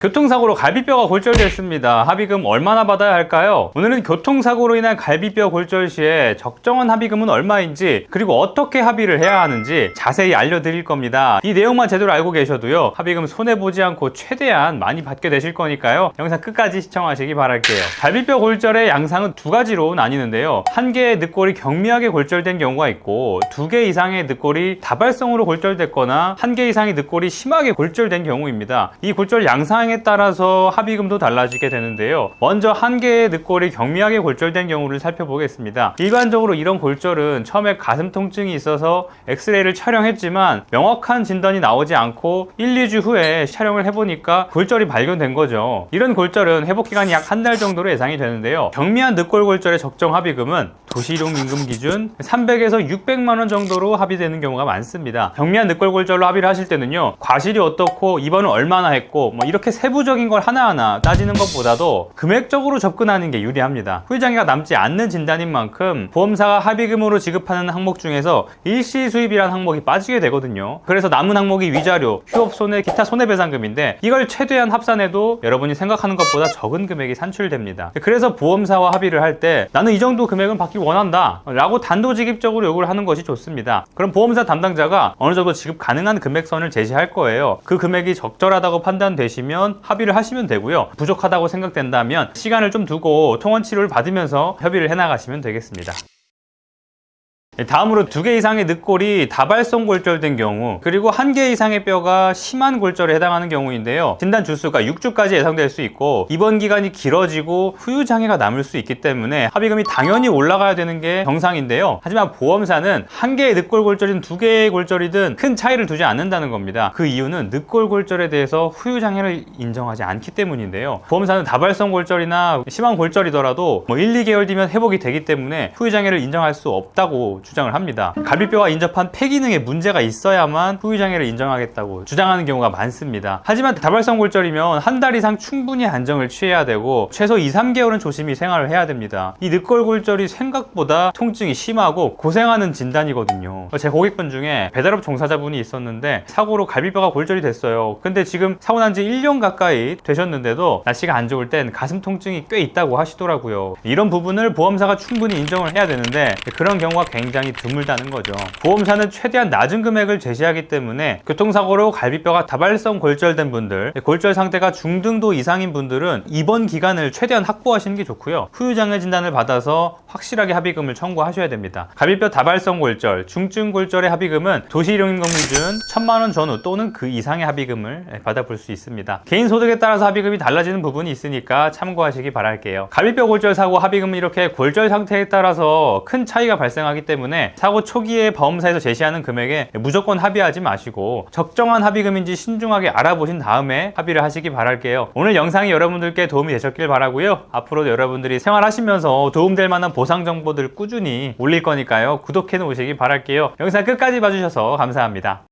교통사고로 갈비뼈가 골절됐습니다. 합의금 얼마나 받아야 할까요? 오늘은 교통사고로 인한 갈비뼈 골절 시에 적정한 합의금은 얼마인지, 그리고 어떻게 합의를 해야 하는지 자세히 알려드릴 겁니다. 이 내용만 제대로 알고 계셔도요, 합의금 손해보지 않고 최대한 많이 받게 되실 거니까요, 영상 끝까지 시청하시기 바랄게요. 갈비뼈 골절의 양상은 두 가지로 나뉘는데요, 한 개의 늑골이 경미하게 골절된 경우가 있고, 두 개 이상의 늑골이 다발성으로 골절됐거나 한 개 이상의 늑골이 심하게 골절된 경우입니다. 이 골절 양상에 따라서 합의금도 달라지게 되는데요, 먼저 한 개의 늑골이 경미하게 골절된 경우를 살펴보겠습니다. 일반적으로 이런 골절은 처음에 가슴 통증이 있어서 엑스레이를 촬영했지만 명확한 진단이 나오지 않고 1, 2주 후에 촬영을 해보니까 골절이 발견된 거죠. 이런 골절은 회복기간이 약 한 달 정도로 예상이 되는데요, 경미한 늑골 골절의 적정 합의금은 도시이용 임금 기준 300에서 600만원 정도로 합의되는 경우가 많습니다. 경미한 늑골 골절로 합의를 하실 때는요, 과실이 어떻고 입원은 얼마나 했고 이렇게 세부적인 걸 하나하나 따지는 것보다도 금액적으로 접근하는 게 유리합니다. 후유장애가 남지 않는 진단인 만큼 보험사가 합의금으로 지급하는 항목 중에서 일시 수입이라는 항목이 빠지게 되거든요. 그래서 남은 항목이 위자료, 휴업손해, 기타 손해배상금인데, 이걸 최대한 합산해도 여러분이 생각하는 것보다 적은 금액이 산출됩니다. 그래서 보험사와 합의를 할 때 나는 이 정도 금액은 받기 원한다 라고 단도직입적으로 요구를 하는 것이 좋습니다. 그럼 보험사 담당자가 어느 정도 지급 가능한 금액선을 제시할 거예요. 그 금액이 적절하다고 판단되시면 합의를 하시면 되고요, 부족하다고 생각된다면 시간을 좀 두고 통원 치료를 받으면서 협의를 해나가시면 되겠습니다. 다음으로 두 개 이상의 늑골이 다발성 골절된 경우, 그리고 한 개 이상의 뼈가 심한 골절에 해당하는 경우인데요, 진단 주수가 6주까지 예상될 수 있고 입원 기간이 길어지고 후유장애가 남을 수 있기 때문에 합의금이 당연히 올라가야 되는 게 정상인데요, 하지만 보험사는 한 개의 늑골 골절이든 두 개의 골절이든 큰 차이를 두지 않는다는 겁니다. 그 이유는 늑골 골절에 대해서 후유장애를 인정하지 않기 때문인데요, 보험사는 다발성 골절이나 심한 골절이더라도 1, 2개월 뒤면 회복이 되기 때문에 후유장애를 인정할 수 없다고 주장을 합니다. 갈비뼈가 인접한 폐기능에 문제가 있어야만 후유장애를 인정하겠다고 주장하는 경우가 많습니다. 하지만 다발성 골절이면 한 달 이상 충분히 안정을 취해야 되고 최소 2, 3개월은 조심히 생활을 해야 됩니다. 이 늑골 골절이 생각보다 통증이 심하고 고생하는 진단이거든요. 제 고객분 중에 배달업 종사자분이 있었는데 사고로 갈비뼈가 골절이 됐어요. 근데 지금 사고 난 지 1년 가까이 되셨는데도 날씨가 안 좋을 땐 가슴 통증이 꽤 있다고 하시더라고요. 이런 부분을 보험사가 충분히 인정을 해야 되는데 그런 경우가 굉장히 드물다는 거죠. 보험사는 최대한 낮은 금액을 제시하기 때문에 교통사고로 갈비뼈가 다발성 골절된 분들, 골절 상태가 중등도 이상인 분들은 입원 기간을 최대한 확보하시는 게 좋고요, 후유장애 진단을 받아서 확실하게 합의금을 청구하셔야 됩니다. 갈비뼈 다발성 골절, 중증 골절의 합의금은 도시일용임금 기준 1000만원 전후 또는 그 이상의 합의금을 받아볼 수 있습니다. 개인 소득에 따라서 합의금이 달라지는 부분이 있으니까 참고하시기 바랄게요. 갈비뼈 골절 사고 합의금은 이렇게 골절 상태에 따라서 큰 차이가 발생하기 때문에 사고 초기에 보험사에서 제시하는 금액에 무조건 합의하지 마시고 적정한 합의금인지 신중하게 알아보신 다음에 합의를 하시기 바랄게요. 오늘 영상이 여러분들께 도움이 되셨길 바라고요, 앞으로도 여러분들이 생활하시면서 도움될 만한 보상 정보들 꾸준히 올릴 거니까요, 구독해 놓으시기 바랄게요. 영상 끝까지 봐주셔서 감사합니다.